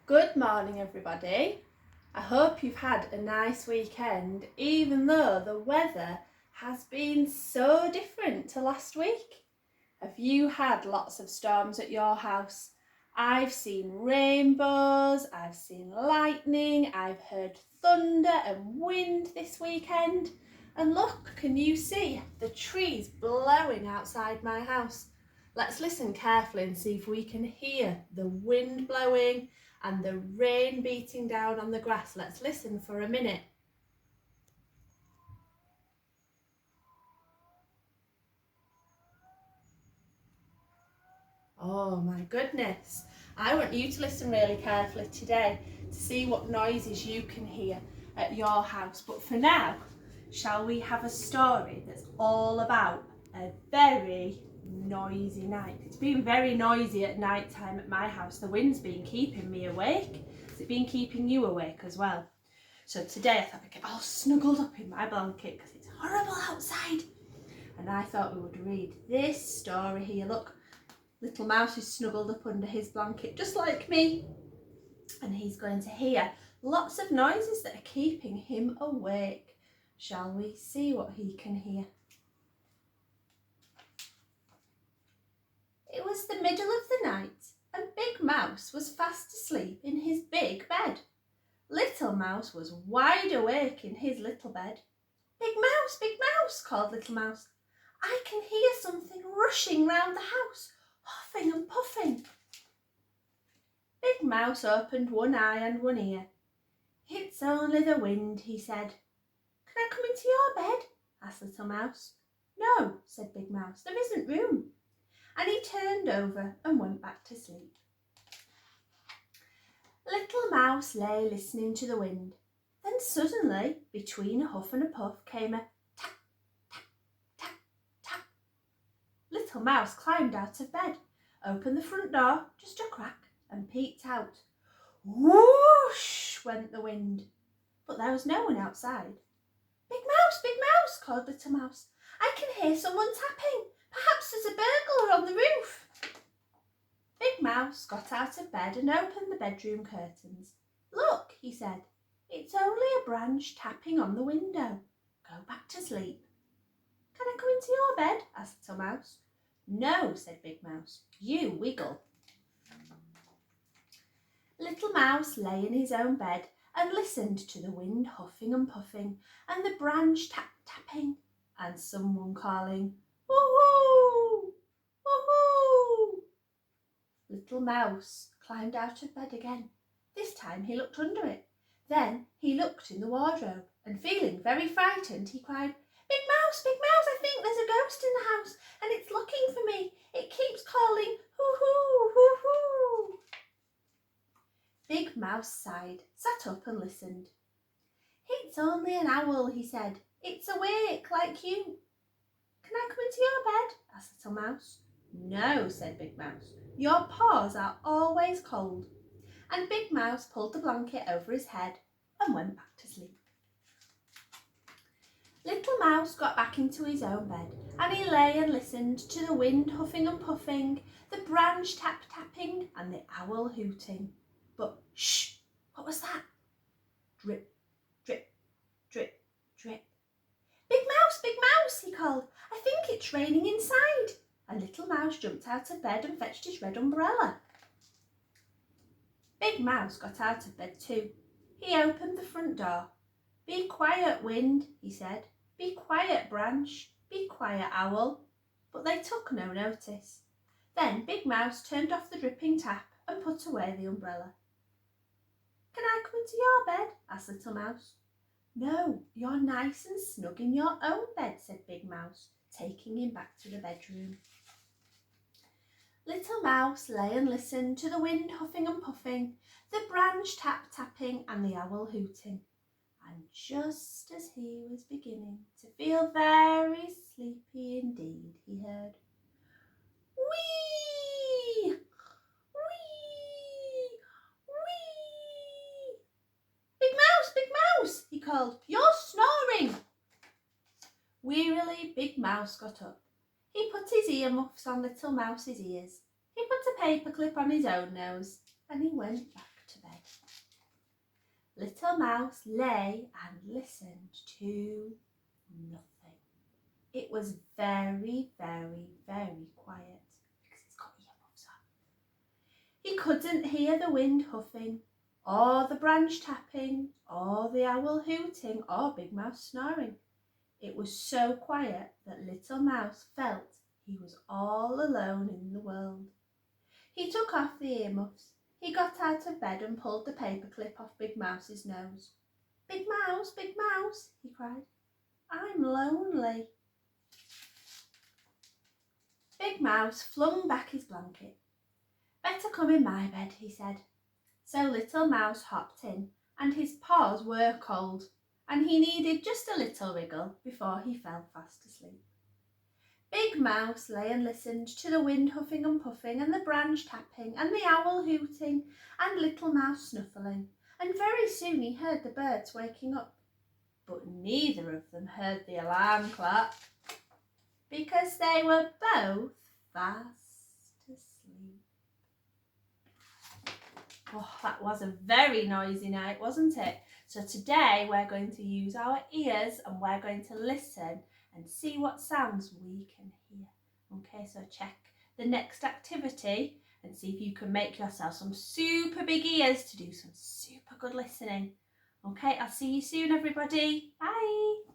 Good morning, everybody. I hope you've had a nice weekend, even though the weather has been so different to last week. Have you had lots of storms at your house? I've seen rainbows, I've seen lightning, I've heard thunder and wind this weekend. And look, can you see the trees blowing outside my house? Let's listen carefully and see if we can hear the wind blowing and the rain beating down on the grass. Let's listen for a minute. Oh my goodness. I want you to listen really carefully today to see what noises you can hear at your house. But for now, shall we have a story that's all about a very noisy night? It's been very noisy at night time at my house. The wind's been keeping me awake. Has it been keeping you awake as well? So today I thought I'd get all snuggled up in my blanket because it's horrible outside. And I thought we would read this story here. Look, little mouse is snuggled up under his blanket just like me. And he's going to hear lots of noises that are keeping him awake. Shall we see what he can hear? It was the middle of the night and Big Mouse was fast asleep in his big bed. Little Mouse was wide awake in his little bed. Big Mouse, called Little Mouse. I can hear something rushing round the house, huffing and puffing. Big Mouse opened one eye and one ear. It's only the wind, he said. Can I come into your bed? Asked Little Mouse. No, said Big Mouse, there isn't room. And he turned over and went back to sleep. Little Mouse lay listening to the wind. Then suddenly, between a huff and a puff, came a tap, tap, tap, tap. Little Mouse climbed out of bed, opened the front door just a crack, and peeked out. Whoosh went the wind, but there was no one outside. Big Mouse, called Little Mouse. I can hear someone tapping. Perhaps there's a burglar on the roof. Big Mouse got out of bed and opened the bedroom curtains. Look, he said, it's only a branch tapping on the window. Go back to sleep. Can I come into your bed? Asked Little Mouse. No, said Big Mouse. You wiggle. Little Mouse lay in his own bed and listened to the wind huffing and puffing and the branch tapping and someone calling, woohoo, woohoo. Little Mouse climbed out of bed again. This time he looked under it. Then he looked in the wardrobe and feeling very frightened, he cried, Big Mouse, I think there's a ghost in the house and it's looking for me. It keeps calling, hoo-hoo, hoo-hoo. Big Mouse sighed, sat up and listened. It's only an owl, he said. It's awake like you. Can I come into your bed? Asked Little Mouse. No, said Big Mouse. Your paws are always cold. And Big Mouse pulled the blanket over his head and went back to sleep. Little Mouse got back into his own bed and he lay and listened to the wind huffing and puffing, the branch tapping and the owl hooting. But shh, what was that? Drip, drip, drip, drip. Big Mouse, he called. I think it's raining inside. And Little Mouse jumped out of bed and fetched his red umbrella. Big Mouse got out of bed too. He opened the front door. Be quiet, wind, he said. Be quiet, branch. Be quiet, owl. But they took no notice. Then Big Mouse turned off the dripping tap and put away the umbrella. Can I come into your bed? Asked Little Mouse. No, you're nice and snug in your own bed, said Big Mouse, taking him back to the bedroom. Little Mouse lay and listened to the wind huffing and puffing, the branch tapping and the owl hooting. And just as he was beginning to feel very sleepy indeed, he heard, wee, wee, wee. Big Mouse, he called, you're snoring. Wearily, Big Mouse got up. He put his earmuffs on Little Mouse's ears. He put a paperclip on his own nose and he went back to bed. Little Mouse lay and listened to nothing. It was very, very, very quiet because it's got earmuffs on. He couldn't hear the wind huffing, or the branch tapping, or the owl hooting, or Big Mouse snoring. It was so quiet that Little Mouse felt he was all alone in the world. He took off the earmuffs. He got out of bed and pulled the paperclip off Big Mouse's nose. Big Mouse, he cried. I'm lonely. Big Mouse flung back his blanket. Better come in my bed, he said. So Little Mouse hopped in, and his paws were cold, and he needed just a little wriggle before he fell fast asleep. Big Mouse lay and listened to the wind huffing and puffing, and the branch tapping, and the owl hooting, and Little Mouse snuffling, and very soon he heard the birds waking up. But neither of them heard the alarm clock, because they were both fast asleep. Oh, that was a very noisy night, wasn't it? So today we're going to use our ears and we're going to listen and see what sounds we can hear. Okay, so check the next activity and see if you can make yourself some super big ears to do some super good listening. Okay, I'll see you soon, everybody. Bye.